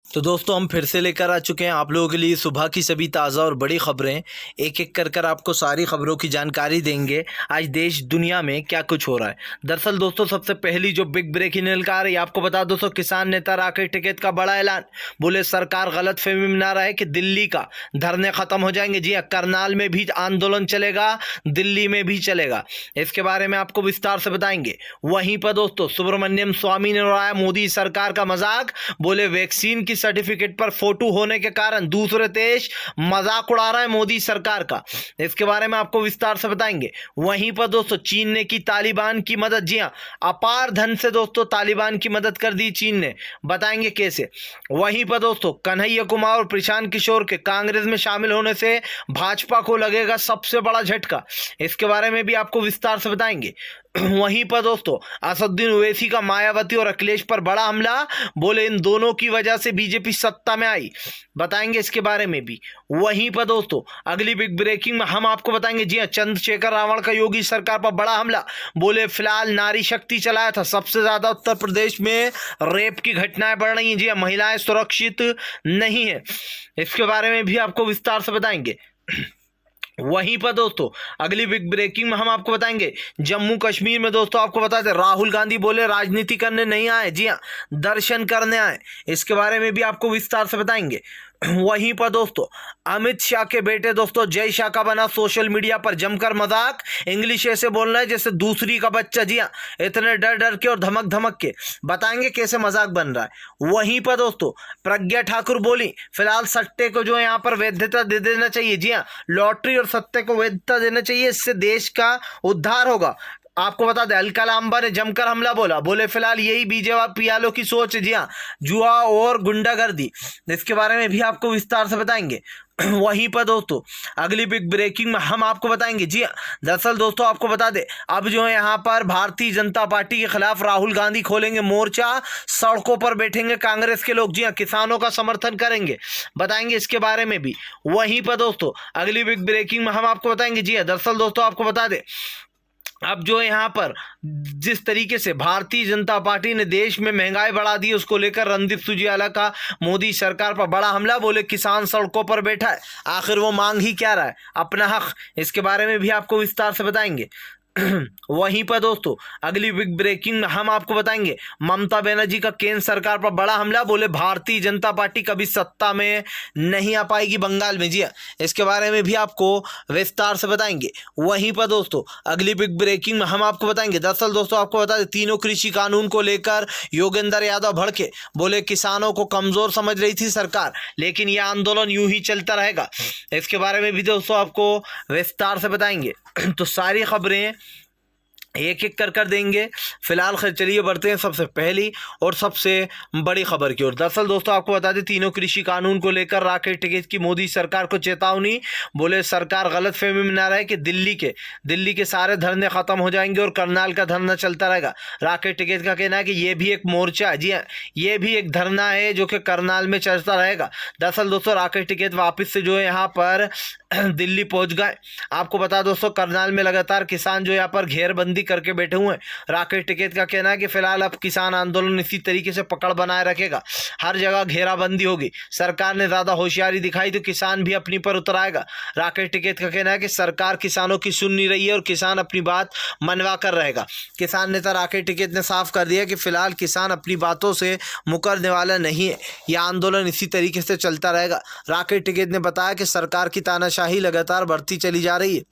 तो दोस्तों हम फिर से लेकर आ चुके हैं आप लोगों के लिए सुबह की सभी ताज़ा और बड़ी खबरें। एक एक कर आपको सारी खबरों की जानकारी देंगे। आज देश दुनिया में क्या कुछ हो रहा है। दरअसल दोस्तों सबसे पहली जो बिग ब्रेकिंग निकल कर आ रही है, आपको बता दोस्तों किसान नेता राकेश टिकैत का बड़ा ऐलान। बोले सरकार गलत फहमी में ना रहे कि दिल्ली का धरने खत्म हो जाएंगे। जी हाँ, करनाल में भी आंदोलन चलेगा, दिल्ली में भी चलेगा। इसके बारे में आपको विस्तार से बताएंगे। वहीं पर दोस्तों सुब्रमण्यम स्वामी ने उड़ाया मोदी सरकार का मजाक। बोले वैक्सीन की सर्टिफिकेट पर फोटो होने के कारण दूसरे देश मजाक उड़ा रहा है मोदी सरकार का। इसके बारे में आपको विस्तार से बताएंगे। वहीं पर दोस्तों चीन ने की तालिबान की मदद। जी हां, अपार धन से दोस्तों तालिबान की मदद कर दी चीन ने, बताएंगे कैसे। वहीं पर दोस्तों कन्हैया कुमार और प्रशांत किशोर के कांग्रेस में शामिल होने से भाजपा को लगेगा सबसे बड़ा झटका। इसके बारे में भी आपको विस्तार से बताएंगे। वहीं पर दोस्तों असदुद्दीन ओवैसी का मायावती और अखिलेश पर बड़ा हमला। बोले इन दोनों की वजह से बीजेपी सत्ता में आई, बताएंगे इसके बारे में भी। वहीं पर दोस्तों अगली बिग ब्रेकिंग में हम आपको बताएंगे। जी हां, चंद्रशेखर रावण का योगी सरकार पर बड़ा हमला। बोले फिलहाल नारी शक्ति चलाया था, सबसे ज्यादा उत्तर प्रदेश में रेप की घटनाएं बढ़ रही हैं। जी हां, महिलाएं सुरक्षित नहीं है, इसके बारे में भी आपको विस्तार से बताएंगे। वहीं पर दोस्तों अगली बिग ब्रेकिंग में हम आपको बताएंगे जम्मू कश्मीर में दोस्तों आपको बता दें राहुल गांधी बोले राजनीति करने नहीं आए, जी हां दर्शन करने आए। इसके बारे में भी आपको विस्तार से बताएंगे। वहीं पर दोस्तों अमित शाह के बेटे दोस्तों जय शाह का बना सोशल मीडिया पर जमकर मजाक। इंग्लिश ऐसे बोल रहा है जैसे दूसरी का बच्चा। जी हां, इतने डर डर के और धमक धमक के, बताएंगे कैसे मजाक बन रहा है। वहीं पर दोस्तों प्रज्ञा ठाकुर बोली फिलहाल सट्टे को जो है यहाँ पर वैधता दे देना चाहिए। जी हां, लॉटरी और सट्टे को वैधता देना चाहिए, इससे देश का उद्धार होगा। आपको बता दें अलका लांबा ने जमकर हमला बोला। बोले फिलहाल यही बीजेपी वालों की सोच है। जी हाँ, जुआ और गुंडागर्दी, इसके बारे में भी आपको विस्तार से बताएंगे। वहीं पर दोस्तों अगली बिग ब्रेकिंग में हम आपको बताएंगे। जी हाँ, दरअसल दोस्तों आपको बता दें अब जो है यहाँ पर भारतीय जनता पार्टी के खिलाफ राहुल गांधी खोलेंगे मोर्चा, सड़कों पर बैठेंगे कांग्रेस के लोग। जी हाँ, किसानों का समर्थन करेंगे, बताएंगे इसके बारे में भी। वहीं पर दोस्तों अगली बिग ब्रेकिंग में हम आपको बताएंगे। जी हाँ, दरअसल दोस्तों आपको बता दें अब जो यहाँ पर जिस तरीके से भारतीय जनता पार्टी ने देश में महंगाई बढ़ा दी, उसको लेकर रणदीप सुरजेवाला का मोदी सरकार पर बड़ा हमला। बोले किसान सड़कों पर बैठा है, आखिर वो मांग ही क्या रहा है, अपना हक। इसके बारे में भी आपको विस्तार से बताएंगे। वहीं पर दोस्तों अगली बिग ब्रेकिंग में हम आपको बताएंगे ममता बनर्जी का केंद्र सरकार पर बड़ा हमला। बोले भारतीय जनता पार्टी कभी सत्ता में नहीं आ पाएगी बंगाल में। जी इसके बारे में भी आपको विस्तार से बताएंगे। वहीं पर दोस्तों अगली बिग ब्रेकिंग में हम आपको बताएंगे। दरअसल दोस्तों आपको बता दें तीनों कृषि कानून को लेकर योगेंद्र यादव भड़के। बोले किसानों को कमजोर समझ रही थी सरकार, लेकिन यह आंदोलन यूं ही चलता रहेगा। इसके बारे में भी दोस्तों आपको विस्तार से बताएंगे। तो सारी खबरें एक एक कर देंगे। फिलहाल चलिए बढ़ते हैं सबसे पहली और सबसे बड़ी खबर की ओर। दरअसल दोस्तों आपको बता दें तीनों कृषि कानून को लेकर राकेश टिकैत की मोदी सरकार को चेतावनी। बोले सरकार गलत फहमी में ना रहे कि दिल्ली के सारे धरने खत्म हो जाएंगे और करनाल का धरना चलता रहेगा। राकेश टिकैत का कहना है कि यह भी एक मोर्चा है। जी हाँ, ये भी एक धरना है जो कि करनाल में चलता रहेगा। दरअसल दोस्तों राकेश टिकैत वापिस से जो है यहाँ पर दिल्ली पहुंच गए। आपको बता दोस्तों करनाल में लगातार किसान जो यहाँ पर घेरबंदी करके बैठे हुए हैं। राकेश टिकैत का कहना है कि फिलहाल अब किसान आंदोलन इसी तरीके से पकड़ बनाए रखेगा, हर जगह घेराबंदी होगी। सरकार ने ज्यादा होशियारी दिखाई तो किसान भी अपनी पर उतर आएगा। राकेश टिकैत का कहना है कि सरकार किसानों की सुन नहीं रही है और किसान अपनी बात मनवा कर रहेगा। किसान नेता राकेश टिकैत ने साफ कर दिया कि फिलहाल किसान अपनी बातों से मुकरने वाला नहीं है, यह आंदोलन इसी तरीके से चलता रहेगा। राकेश टिकैत ने बताया कि सरकार की तानाशाही लगातार बढ़ती चली जा रही है।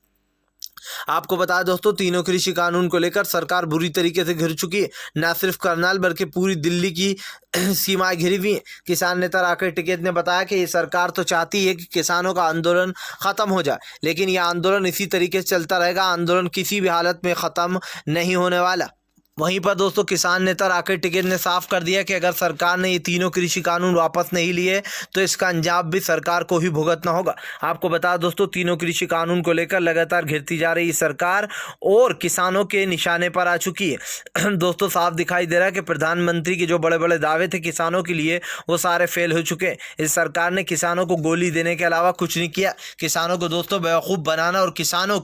आपको बता दोस्तों तीनों कृषि कानून को लेकर सरकार बुरी तरीके से घिर चुकी है। न सिर्फ करनाल बल्कि पूरी दिल्ली की सीमाएं घिरी हुई हैं। किसान नेता राकेश टिकैत ने बताया कि ये सरकार तो चाहती है कि किसानों का आंदोलन खत्म हो जाए, लेकिन यह आंदोलन इसी तरीके से चलता रहेगा। आंदोलन किसी भी हालत में खत्म नहीं होने वाला। वहीं पर दोस्तों किसान नेता राकेश टिकैत ने साफ कर दिया कि अगर सरकार ने ये तीनों कृषि कानून वापस नहीं लिए तो इसका अंजाम भी सरकार को ही भुगतना होगा। आपको बता दोस्तों तीनों कृषि कानून को लेकर लगातार घिरती जा रही सरकार और किसानों के निशाने पर आ चुकी है। दोस्तों साफ दिखाई दे रहा है कि प्रधानमंत्री के जो बड़े बड़े दावे थे किसानों के लिए वो सारे फेल हो चुके हैं। इस सरकार ने किसानों को गोली देने के अलावा कुछ नहीं किया। किसानों को दोस्तों बेवकूफ़ बनाना और किसानों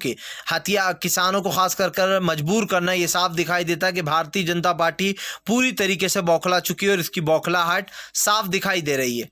को खास कर मजबूर करना, ये साफ दिखाई देता है कि भारतीय जनता पार्टी पूरी तरीके से बौखला चुकी है और इसकी बौखलाहट साफ दिखाई दे रही है।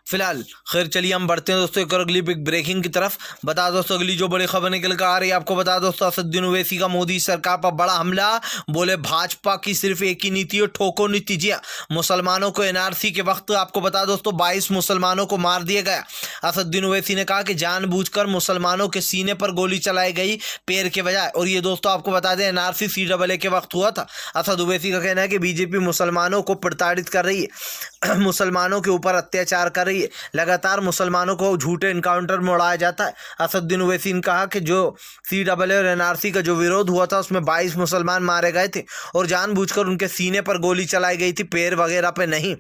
फिलहाल खैर चलिए हम बढ़ते हैं दोस्तों एक और अगली बिग ब्रेकिंग की तरफ। बता दोस्तों अगली जो बड़ी खबर निकल कर आ रही है आपको बता दोस्तों असदुद्दीन ओवैसी का मोदी सरकार पर बड़ा हमला। बोले भाजपा की सिर्फ एक ही नीति है, ठोको नीति। जी हाँ, मुसलमानों को एनआरसी के वक्त आपको बता दोस्तों 22 मुसलमानों को मार दिया गया। असदुद्दीन ओवैसी ने कहा कि जानबूझकर मुसलमानों के सीने पर गोली चलाई गई पैर के बजाय। और ये दोस्तों आपको बता दें एनआरसी CAA के वक्त हुआ था। असद ओवैसी का कहना है कि बीजेपी मुसलमानों को प्रताड़ित कर रही है, मुसलमानों के ऊपर अत्याचार कर रही है, लगातार मुसलमानों को झूठे इनकाउंटर में उड़ाया जाता है। असदुद्दीन ओवैसी ने कहा कि जो CAA और एनआरसी का जो विरोध हुआ था उसमें 22 मुसलमान मारे गए थे और जानबूझकर उनके सीने पर गोली चलाई गई थी, पैर वगैरह पे नहीं।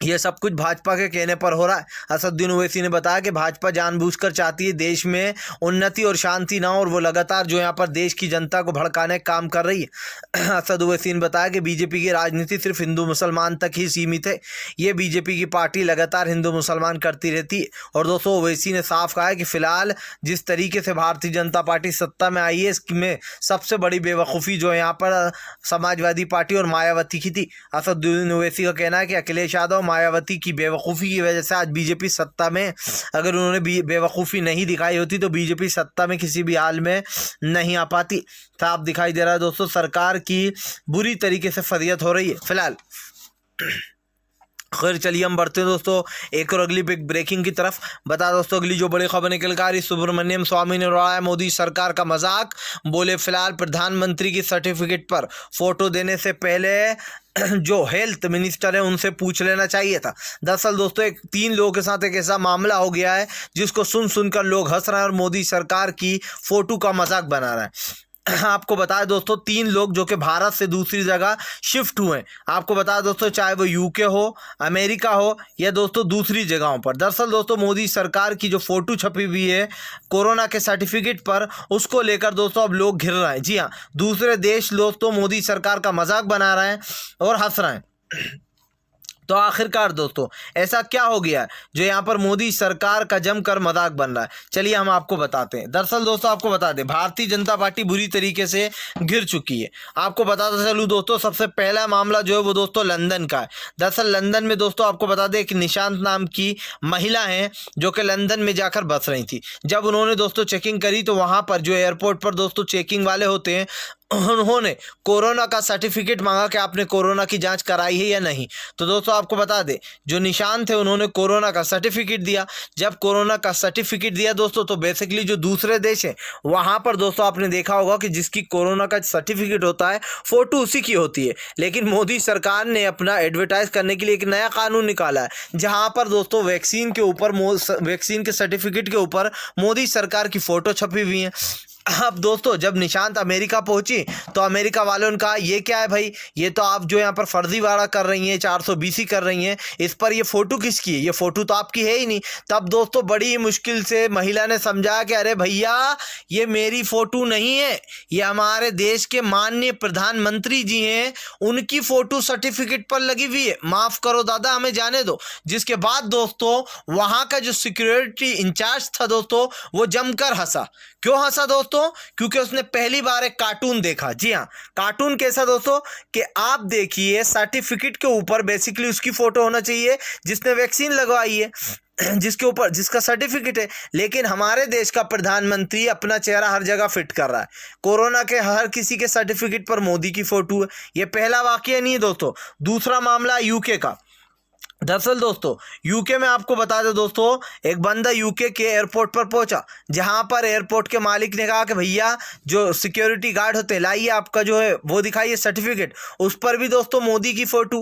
ये सब कुछ भाजपा के कहने पर हो रहा है। असदुद्दीन ओवैसी ने बताया कि भाजपा जानबूझकर चाहती है देश में उन्नति और शांति ना हो और वो लगातार जो यहाँ पर देश की जनता को भड़काने का काम कर रही है। असद ओवैसी ने बताया कि बीजेपी की राजनीति सिर्फ हिंदू मुसलमान तक ही सीमित है। ये बीजेपी की पार्टी लगातार हिंदू मुसलमान करती रहती है। और दोस्तों ओवैसी ने साफ कहा है कि फिलहाल जिस तरीके से भारतीय जनता पार्टी सत्ता में आई है इसमें सबसे बड़ी बेवकूफ़ी जो यहाँ पर समाजवादी पार्टी और मायावती की थी। असदुद्दीन ओवैसी का कहना है कि अखिलेश यादव मायावती की बेवकूफ़ी की वजह से आज बीजेपी सत्ता में, अगर उन्होंने बेवकूफ़ी नहीं दिखाई होती तो बीजेपी सत्ता में किसी भी हाल में नहीं आ पाती। साफ दिखाई दे रहा है दोस्तों सरकार की बुरी तरीके से फरियत हो रही है। फिलहाल खैर चलिए हम बढ़ते हैं दोस्तों एक और अगली बिग ब्रेकिंग की तरफ। बता दोस्तों अगली जो बड़ी खबर निकल कर आ रही, सुब्रमण्यम स्वामी ने उड़ाया मोदी सरकार का मजाक। बोले फिलहाल प्रधानमंत्री की सर्टिफिकेट पर फोटो देने से पहले जो हेल्थ मिनिस्टर है उनसे पूछ लेना चाहिए था। दरअसल दोस्तों 3 लोगों के साथ एक ऐसा मामला हो गया है जिसको सुनकर लोग हंस रहे हैं और मोदी सरकार की फोटो का मजाक बना रहे हैं। आपको बताया दोस्तों 3 लोग जो कि भारत से दूसरी जगह शिफ्ट हुए हैं। आपको बताया दोस्तों चाहे वो यूके हो, अमेरिका हो या दोस्तों दूसरी जगहों पर। दरअसल दोस्तों मोदी सरकार की जो फोटो छपी हुई है कोरोना के सर्टिफिकेट पर, उसको लेकर दोस्तों अब लोग घिर रहे हैं। जी हाँ, दूसरे देश दोस्तों मोदी सरकार का मजाक बना रहे हैं और हंस रहे हैं। तो आखिरकार दोस्तों ऐसा क्या हो गया है जो यहाँ पर मोदी सरकार का जमकर मजाक बन रहा है? चलिए हम आपको बताते हैं। दरअसल दोस्तों आपको बता दें भारतीय जनता पार्टी बुरी तरीके से घिर चुकी है। आपको बताता चलूँ दोस्तों सबसे पहला मामला जो है वो दोस्तों लंदन का है। दरअसल लंदन में दोस्तों आपको बता दें कि निशांत नाम की महिला है जो कि लंदन में जाकर बस रही थी। जब उन्होंने दोस्तों चेकिंग करी तो वहाँ पर जो एयरपोर्ट पर दोस्तों चेकिंग वाले होते हैं उन्होंने कोरोना का सर्टिफिकेट मांगा कि आपने कोरोना की जांच कराई है या नहीं। तो दोस्तों आपको बता दें जो निशांत थे उन्होंने कोरोना का सर्टिफिकेट दिया। जब कोरोना का सर्टिफिकेट दिया दोस्तों तो बेसिकली जो दूसरे देश है वहाँ पर दोस्तों आपने देखा होगा कि जिसकी कोरोना का सर्टिफिकेट होता है फोटो उसी की होती है। लेकिन मोदी सरकार ने अपना एडवर्टाइज करने के लिए एक नया कानून निकाला है जहाँ पर दोस्तों वैक्सीन के ऊपर वैक्सीन के सर्टिफिकेट के ऊपर मोदी सरकार की फ़ोटो छपी हुई है। अब दोस्तों जब निशांत अमेरिका पहुंची तो अमेरिका वालों ने कहा ये क्या है भाई, ये तो आप जो यहाँ पर फर्जीवाड़ा कर रही हैं, 420 कर रही हैं, इस पर ये फ़ोटो किसकी है? ये फ़ोटो तो आपकी है ही नहीं। तब दोस्तों बड़ी मुश्किल से महिला ने समझा कि अरे भैया ये मेरी फ़ोटो नहीं है, ये हमारे देश के माननीय प्रधानमंत्री जी हैं उनकी फ़ोटो सर्टिफिकेट पर लगी हुई है, माफ़ करो दादा हमें जाने दो। जिसके बाद दोस्तों वहाँ का जो सिक्योरिटी इंचार्ज था दोस्तों वो जमकर हंसा। क्यों हंसा दोस्तों? क्योंकि उसने पहली बार एक कार्टून देखा। जी हाँ, कार्टून कैसा दोस्तों कि आप देखिए सर्टिफिकेट के ऊपर बेसिकली उसकी फोटो होना चाहिए जिसने वैक्सीन लगवाई है, जिसके ऊपर जिसका सर्टिफिकेट है। लेकिन हमारे देश का प्रधानमंत्री अपना चेहरा हर जगह फिट कर रहा है, कोरोना के हर किसी के सर्टिफिकेट पर मोदी की फोटो है। ये पहला वाकया नहीं है दोस्तों। दूसरा मामला यूके का। दरअसल दोस्तों यूके में आपको बता दें दोस्तों एक बंदा यूके के एयरपोर्ट पर पहुंचा जहां पर एयरपोर्ट के मालिक ने कहा कि भैया जो सिक्योरिटी गार्ड होते हैं लाइए आपका जो है वो दिखाइए सर्टिफिकेट। उस पर भी दोस्तों मोदी की फोटो।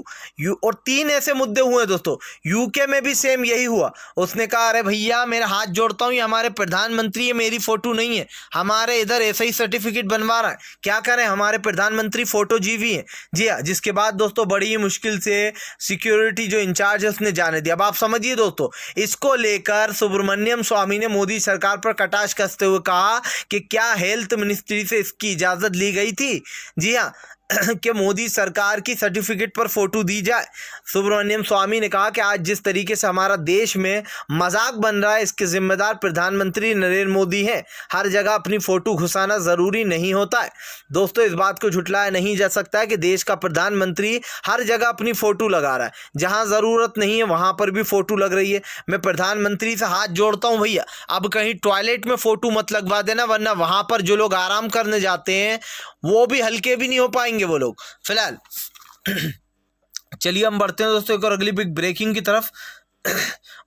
और 3 ऐसे मुद्दे हुए दोस्तों। यूके में भी सेम यही हुआ। उसने कहा अरे भैया मेरा हाथ जोड़ता हूँ, ये हमारे प्रधानमंत्री है, मेरी फोटो नहीं है, हमारे इधर ऐसा ही सर्टिफिकेट बनवा रहा है, क्या करें हमारे प्रधानमंत्री फोटो जीवी है। जी हाँ, जिसके बाद दोस्तों बड़ी ही मुश्किल से सिक्योरिटी जो इंचार्ज उसने जाने दिया। अब आप समझिए दोस्तों इसको लेकर सुब्रमण्यम स्वामी ने मोदी सरकार पर कटाक्ष कसते हुए कहा कि क्या हेल्थ मिनिस्ट्री से इसकी इजाजत ली गई थी? जी हाँ, कि मोदी सरकार की सर्टिफिकेट पर फोटो दी जाए। सुब्रमण्यम स्वामी ने कहा कि आज जिस तरीके से हमारा देश में मजाक बन रहा है, इसके जिम्मेदार प्रधानमंत्री नरेंद्र मोदी हैं। हर जगह अपनी फोटो घुसाना जरूरी नहीं होता है। दोस्तों, इस बात को झुटलाया नहीं जा सकता है कि देश का प्रधानमंत्री हर जगह अपनी फोटो लगा रहा है। जहां जरूरत नहीं है वहां पर भी फोटो लग रही है। मैं प्रधानमंत्री से हाथ जोड़ता हूं भैया, अब कहीं टॉयलेट में फोटो मत लगवा देना, वरना वहां पर जो लोग आराम करने जाते हैं वो भी हल्के भी नहीं हो पाएंगे वो लोग। फिलहाल चलिए हम बढ़ते हैं दोस्तों एक और अगली बिग ब्रेकिंग की तरफ।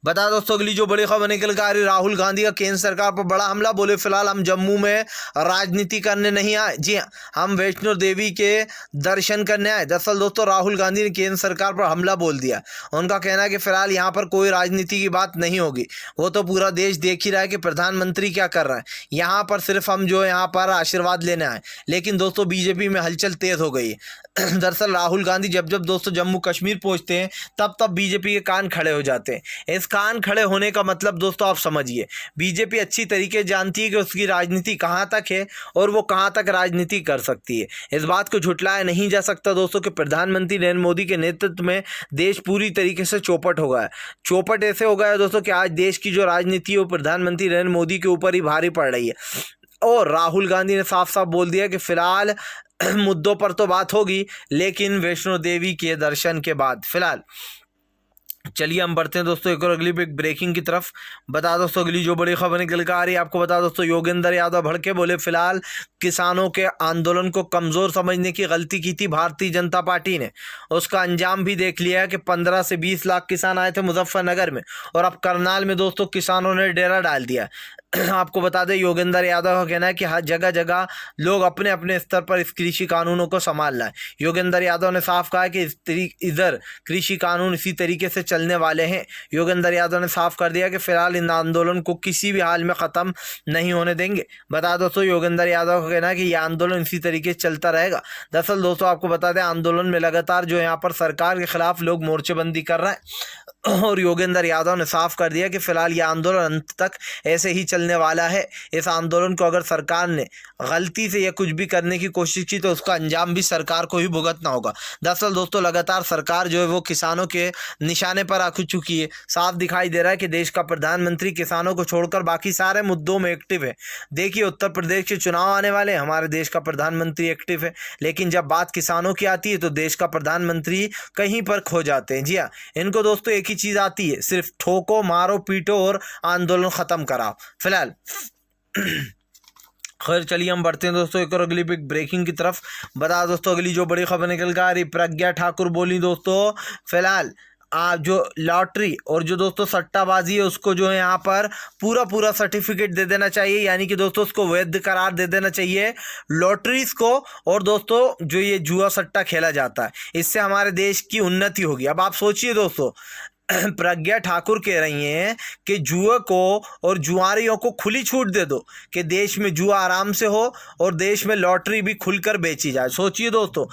बता दोस्तों अगली जो बड़ी खबर निकल कर आ रही, राहुल गांधी का केंद्र सरकार पर बड़ा हमला। बोले फिलहाल हम जम्मू में राजनीति करने नहीं आए, जी हाँ, हम वैष्णो देवी के दर्शन करने आए। दरअसल दोस्तों राहुल गांधी ने केंद्र सरकार पर हमला बोल दिया। उनका कहना है कि फिलहाल यहाँ पर कोई राजनीति की बात नहीं होगी। वो तो पूरा देश देख ही रहा है कि प्रधानमंत्री क्या कर रहा है। यहाँ पर सिर्फ हम जो है यहाँ पर आशीर्वाद लेने आए। लेकिन दोस्तों बीजेपी में हलचल तेज हो गई है। दरअसल राहुल गांधी जब जब दोस्तों जम्मू कश्मीर पहुंचते हैं तब तब बीजेपी के कान खड़े हो जाते हैं। इस कान खड़े होने का मतलब दोस्तों आप समझिए, बीजेपी अच्छी तरीके जानती है कि उसकी राजनीति कहां तक है और वो कहां तक राजनीति कर सकती है। इस बात को झुटलाया नहीं जा सकता दोस्तों कि प्रधानमंत्री नरेंद्र मोदी के नेतृत्व में देश पूरी तरीके से चौपट हो गया है। चौपट ऐसे हो गया है दोस्तों कि आज देश की जो राजनीति है वो प्रधानमंत्री नरेंद्र मोदी के ऊपर ही भारी पड़ रही है। और राहुल गांधी ने साफ साफ बोल दिया कि फिलहाल मुद्दों पर तो बात होगी, लेकिन वैष्णो देवी के दर्शन के बाद। फिलहाल चलिए हम बढ़ते हैं दोस्तों एक और अगली बिग ब्रेकिंग की तरफ। बता दोस्तों अगली जो बड़ी खबर निकल कर आ रही है आपको बता दोस्तों, योगेंद्र यादव भड़के। बोले फिलहाल किसानों के आंदोलन को कमजोर समझने की गलती की थी भारतीय जनता पार्टी ने। उसका अंजाम भी देख लिया है कि 15 से 20 लाख किसान आए थे मुजफ्फरनगर में और अब करनाल में दोस्तों किसानों ने डेरा डाल दिया। आपको बता दें योगेंद्र यादव का कहना है कि हर जगह जगह लोग अपने अपने स्तर पर इस कृषि कानूनों को संभाल रहे हैं। योगेंद्र यादव ने साफ कहा कि इधर कृषि कानून इसी तरीके से चलने वाले हैं। योगेंद्र यादव ने साफ कर दिया कि फिलहाल इन आंदोलन को किसी भी हाल में ख़त्म नहीं होने देंगे। बता दोस्तों योगेंद्र यादव का कहना है कि यह आंदोलन इसी तरीके से चलता रहेगा। दरअसल दोस्तों आपको बता दें आंदोलन में लगातार जो यहाँ पर सरकार के खिलाफ लोग मोर्चेबंदी कर रहे हैं और योगेंद्र यादव ने साफ कर दिया कि फिलहाल यह आंदोलन अंत तक ऐसे ही चलने वाला है। इस आंदोलन को अगर सरकार ने गलती से या कुछ भी करने की कोशिश की तो उसका अंजाम भी सरकार को ही भुगतना होगा। दरअसल दोस्तों लगातार सरकार जो है वो किसानों के निशाने पर आ चुकी है। साफ दिखाई दे रहा है कि देश का प्रधानमंत्री किसानों को छोड़कर बाकी सारे मुद्दों में एक्टिव है। देखिए उत्तर प्रदेश के चुनाव आने वाले, हमारे देश का प्रधानमंत्री एक्टिव है, लेकिन जब बात किसानों की आती है तो देश का प्रधानमंत्री कहीं पर खो जाते हैं। जी हाँ, इनको दोस्तों एक ही चीज आती है, सिर्फ ठोको मारो पीटो और आंदोलन खत्म कराओ। फिलहाल खैर चलिए हम बढ़ते हैं दोस्तों एक और अगली बिग ब्रेकिंग की तरफ। बता दोस्तों अगली जो बड़ी खबर निकल कर आ रही, प्रज्ञा ठाकुर बोली दोस्तों फिलहाल जो लॉटरी और जो दोस्तों सट्टाबाजी है उसको जो है यहाँ पर पूरा सर्टिफिकेट दे देना चाहिए, यानी कि दोस्तों उसको वैध करार दे देना चाहिए लॉटरीज को। और दोस्तों जो ये जुआ सट्टा खेला जाता है इससे हमारे देश की उन्नति होगी। अब आप सोचिए दोस्तों प्रज्ञा ठाकुर कह रही हैं कि जुए को और जुआरियों को खुली छूट दे दो कि देश में जुआ आराम से हो और देश में लॉटरी भी खुलकर बेची जाए। सोचिए दोस्तों,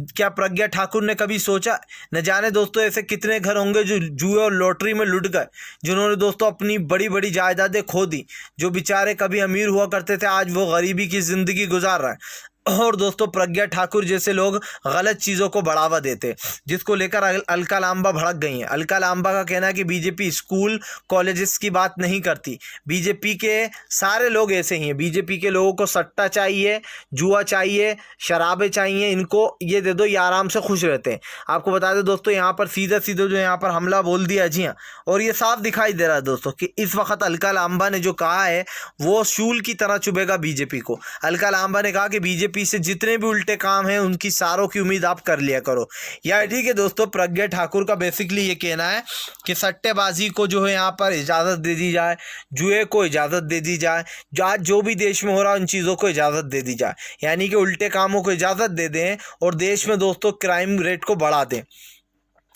क्या प्रज्ञा ठाकुर ने कभी सोचा? न जाने दोस्तों ऐसे कितने घर होंगे जो जुए और लॉटरी में लुट गए, जिन्होंने दोस्तों अपनी बड़ी बड़ी जायदादें खो दी। जो बेचारे कभी अमीर हुआ करते थे आज वो गरीबी की जिंदगी गुजार रहे हैं। और दोस्तों प्रज्ञा ठाकुर जैसे लोग गलत चीज़ों को बढ़ावा देते, जिसको लेकर अलका लांबा भड़क गई हैं। अलका लांबा का कहना है कि बीजेपी स्कूल कॉलेजेस की बात नहीं करती, बीजेपी के सारे लोग ऐसे ही हैं। बीजेपी के लोगों को सट्टा चाहिए, जुआ चाहिए, शराबें चाहिए, इनको ये दे दो, ये आराम से खुश रहते हैं। आपको बता दें दोस्तों यहाँ पर सीधा सीधा जो यहाँ पर हमला बोल दिया। जी हाँ, और ये साफ दिखाई दे रहा है दोस्तों कि इस वक्त अलका लांबा ने जो कहा है वो शूल की तरह चुभेगा बीजेपी को। अलका लांबा ने कहा कि बीजेपी से जितने भी उल्टे काम हैं उनकी सारों की उम्मीद आप कर लिया करो। यार ठीक है दोस्तों, प्रज्ञा ठाकुर का बेसिकली ये कहना है कि सट्टेबाजी को जो है यहाँ पर इजाज़त दे दी जाए, जुए को इजाज़त दे दी जाए, आज जो भी देश में हो रहा है उन चीज़ों को इजाज़त दे दी जाए, यानी कि उल्टे कामों को इजाज़त दे दें और देश में दोस्तों क्राइम रेट को बढ़ा दें।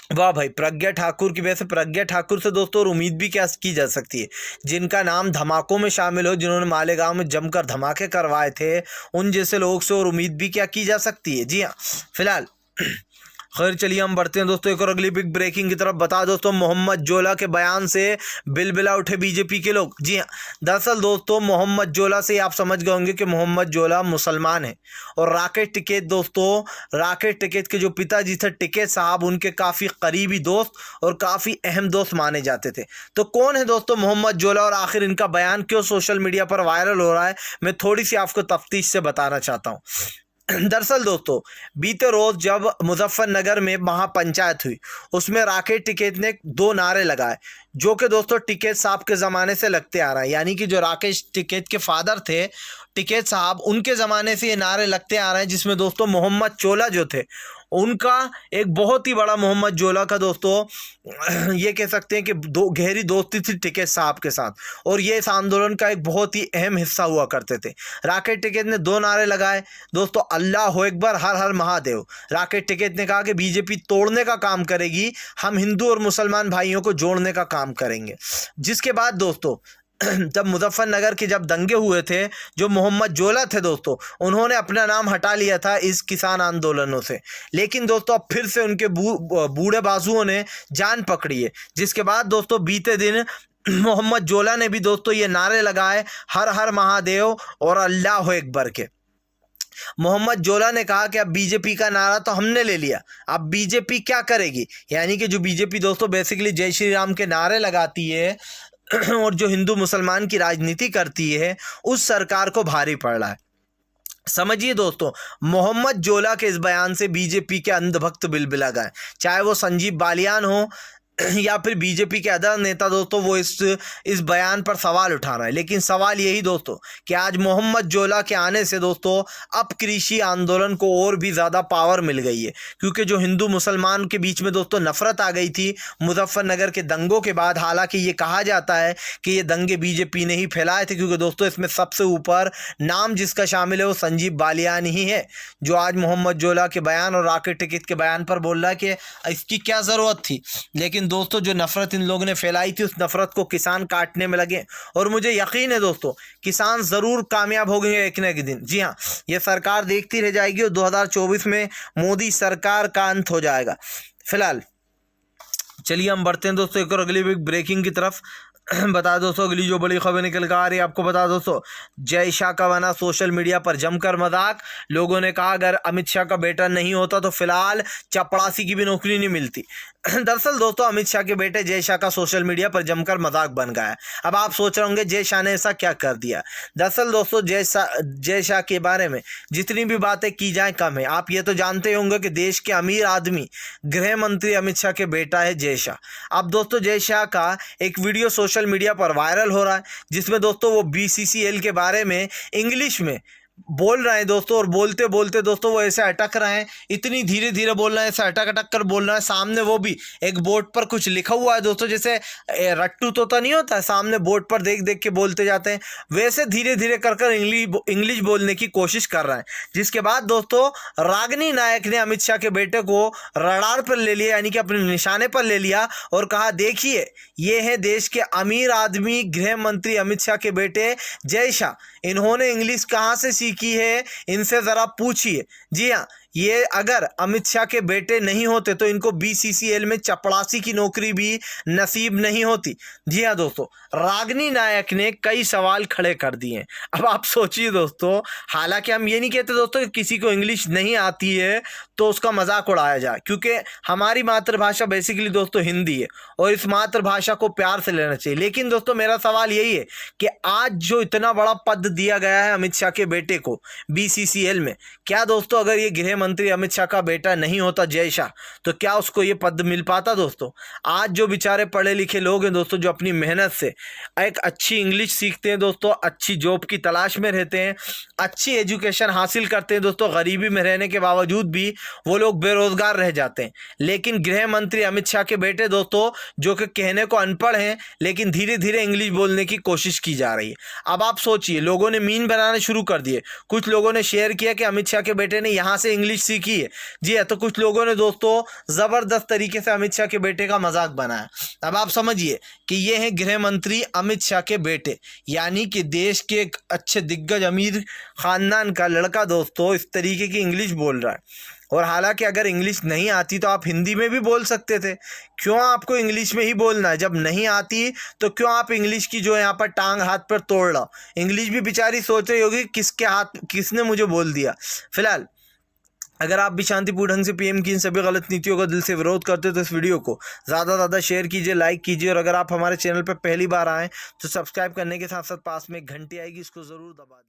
वाह भाई, प्रज्ञा ठाकुर की वजह से प्रज्ञा ठाकुर से दोस्तों और उम्मीद भी क्या की जा सकती है, जिनका नाम धमाकों में शामिल हो, जिन्होंने मालेगांव में जमकर धमाके करवाए थे, उन जैसे लोगों से और उम्मीद भी क्या की जा सकती है। जी हाँ, फिलहाल खैर चलिए हम बढ़ते हैं दोस्तों एक और अगली बिग ब्रेकिंग की तरफ। बता दोस्तों मोहम्मद जोला के बयान से बिलबिला उठे बीजेपी के लोग। जी हाँ, दरअसल दोस्तों मोहम्मद जोला से आप समझ गए होंगे कि मोहम्मद जोला मुसलमान है और राकेश टिकैत दोस्तों, राकेश टिकैत के जो पिताजी थे टिकैत साहब, उनके काफ़ी करीबी दोस्त और काफ़ी अहम दोस्त माने जाते थे। तो कौन है दोस्तों मोहम्मद जोला और आखिर इनका बयान क्यों सोशल मीडिया पर वायरल हो रहा है, मैं थोड़ी सी आपको तफ्तीश से बताना चाहता हूँ। दरअसल दोस्तों बीते रोज जब मुजफ्फरनगर में महापंचायत हुई, उसमें राकेश टिकैत ने 2 नारे लगाए जो कि दोस्तों टिकैत साहब के ज़माने से लगते आ रहा है। यानी कि जो राकेश टिकैत के फादर थे टिकैत साहब, उनके ज़माने से ये नारे लगते आ रहे हैं, जिसमें दोस्तों मोहम्मद जोला जो थे उनका एक बहुत ही बड़ा, मोहम्मद जोला का दोस्तों ये कह सकते हैं कि गहरी दोस्ती थी टिकैत साहब के साथ, और ये इस आंदोलन का एक बहुत ही अहम हिस्सा हुआ करते थे। राकेश टिकैत ने 2 नारे लगाए दोस्तों, अल्लाह अकबर, हर हर महादेव। राकेश टिकैत ने कहा कि बीजेपी तोड़ने का काम करेगी, हम हिंदू और मुसलमान भाइयों को जोड़ने का काम करेंगे। जिसके बाद दोस्तों जब मुजफ्फरनगर के जब दंगे हुए थे, जो मोहम्मद जोला थे दोस्तों, उन्होंने अपना नाम हटा लिया था इस किसान आंदोलनों से, लेकिन दोस्तों अब फिर से उनके बूढ़े बाजुओं ने जान पकड़ी है। जिसके बाद दोस्तों बीते दिन मोहम्मद जोला ने भी दोस्तों ये नारे लगाए, हर हर महादेव और अल्लाह अकबर के। मोहम्मद जोला ने कहा कि अब बीजेपी का नारा तो हमने ले लिया, अब बीजेपी क्या करेगी। यानी कि जो बीजेपी दोस्तों बेसिकली जय श्री राम के नारे लगाती है और जो हिंदू मुसलमान की राजनीति करती है, उस सरकार को भारी पड़ रहा है। समझिए दोस्तों, मोहम्मद जोला के इस बयान से बीजेपी के अंधभक्त बिलबिला गए, चाहे वो संजीव बालियान हो या फिर बीजेपी के अदर नेता दोस्तों, वो इस बयान पर सवाल उठा रहा है। लेकिन सवाल यही दोस्तों कि आज मोहम्मद जोला के आने से दोस्तों अब कृषि आंदोलन को और भी ज़्यादा पावर मिल गई है, क्योंकि जो हिंदू मुसलमान के बीच में दोस्तों नफरत आ गई थी मुजफ्फरनगर के दंगों के बाद। हालांकि ये कहा जाता है कि ये दंगे बीजेपी ने ही फैलाए थे, क्योंकि दोस्तों इसमें सबसे ऊपर नाम जिसका शामिल है वो संजीव बालियान ही है, जो आज मोहम्मद जोला के बयान और राकेश टिकैत के बयान पर बोल रहा है कि इसकी क्या ज़रूरत थी। लेकिन दोस्तों जो नफरत इन लोगों ने फैलाई थी, उस नफरत को किसान काटने में लगे, और मुझे यकीन है दोस्तों किसान ज़रूर कामयाब हो गए एक न एक दिन। जी हाँ, ये सरकार देखती रह जाएगी और 2024 में मोदी सरकार का अंत हो जाएगा। फिलहाल चलिए हम बढ़ते हैं दोस्तों एक और अगली बिग ब्रेकिंग की तरफ। बता दोस्तों अगली जो बड़ी खबर निकल कर आ रही है आपको बता दोस्तों, जय शाह का बना सोशल मीडिया पर जमकर मजाक। लोगों ने कहा अगर अमित शाह का बेटा नहीं होता तो फिलहाल चपड़ासी की भी नौकरी नहीं मिलती। दरअसल दोस्तों अमित शाह के बेटे जय शाह का सोशल मीडिया पर जमकर मजाक बन गया है। अब आप सोच रहे होंगे जय शाह ने ऐसा क्या कर दिया। दरअसल दोस्तों जय शाह के बारे में जितनी भी बातें की जाए कम है। आप ये तो जानते होंगे कि देश के अमीर आदमी गृह मंत्री अमित शाह के बेटा है जय शाह। अब दोस्तों जय शाह का एक वीडियो सोशल मीडिया पर वायरल हो रहा है, जिसमें दोस्तों वो BCCL के बारे में इंग्लिश में बोल रहे हैं दोस्तों, और बोलते बोलते दोस्तों वो ऐसे अटक रहे हैं, इतनी धीरे धीरे बोल रहे हैं, ऐसे अटक अटक कर बोल रहे हैं। सामने वो भी एक बोर्ड पर कुछ लिखा हुआ है दोस्तों, जैसे रट्टू तोता नहीं होता, सामने बोर्ड पर देख देख के बोलते जाते हैं, वैसे धीरे धीरे कर कर इंग्लिश बोलने की कोशिश कर रहे हैं। जिसके बाद दोस्तों रागिनी नायक ने अमित शाह के बेटे को रडार पर ले लिया, यानी कि अपने निशाने पर ले लिया, और कहा देखिए ये है देश के अमीर आदमी गृह मंत्री अमित शाह के बेटे जय शाह, इन्होंने इंग्लिश कहाँ से सीखी है, इनसे ज़रा पूछिए। जी हाँ, ये अगर अमित शाह के बेटे नहीं होते तो इनको BCCL में चपड़ासी की नौकरी भी नसीब नहीं होती। जी हाँ दोस्तों, रागिनी नायक ने कई सवाल खड़े कर दिए। अब आप सोचिए दोस्तों, हालांकि हम ये नहीं कहते दोस्तों कि किसी को इंग्लिश नहीं आती है तो उसका मजाक उड़ाया जाए, क्योंकि हमारी मातृभाषा बेसिकली दोस्तों हिंदी है और इस मातृभाषा को प्यार से लेना चाहिए। लेकिन दोस्तों मेरा सवाल यही है कि आज जो इतना बड़ा पद दिया गया है अमित शाह के बेटे को BCCL में, क्या दोस्तों अगर ये गृह मंत्री अमित शाह का बेटा नहीं होता जय शाह, तो क्या उसको ये पद मिल पाता। दोस्तों आज जो बेचारे पढ़े लिखे लोग हैं दोस्तों, जो अपनी मेहनत से एक अच्छी इंग्लिश सीखते हैं दोस्तों, अच्छी जॉब की तलाश में रहते हैं, अच्छी एजुकेशन हासिल करते हैं दोस्तों, गरीबी में रहने के बावजूद भी वो लोग बेरोजगार रह जाते हैं। लेकिन गृह मंत्री अमित शाह के बेटे दोस्तों, जो कि कहने को अनपढ़ हैं लेकिन धीरे धीरे इंग्लिश बोलने की कोशिश की जा रही है। अब आप सोचिए, लोगों ने मीम बनाने शुरू कर दिए, कुछ लोगों ने शेयर किया कि अमित शाह के बेटे ने यहाँ से इंग्लिश सीखी है। जी है, तो कुछ लोगों ने दोस्तों जबरदस्त तरीके से अमित शाह के बेटे का मजाक बनाया। अब आप समझिए कि ये है गृह मंत्री अमित शाह के बेटे, यानी कि देश के एक अच्छे दिग्गज अमीर खानदान का लड़का दोस्तों इस तरीके की इंग्लिश बोल रहा है। और हालांकि अगर इंग्लिश नहीं आती तो आप हिंदी में भी बोल सकते थे, क्यों आपको इंग्लिश में ही बोलना है? जब नहीं आती तो क्यों आप इंग्लिश की जो है यहाँ पर टांग हाथ पर तोड़ रहा? इंग्लिश भी बेचारी सोच रही होगी किसने मुझे बोल दिया। फिलहाल अगर आप भी शांतिपूर्ण ढंग से पीएम की इन सभी गलत नीतियों का दिल से विरोध करते हो तो इस वीडियो को ज़्यादा से ज़्यादा शेयर कीजिए, लाइक कीजिए, और अगर आप हमारे चैनल पर पहली बार आएँ तो सब्सक्राइब करने के साथ साथ पास में एक घंटी आएगी, इसको ज़रूर दबा दें।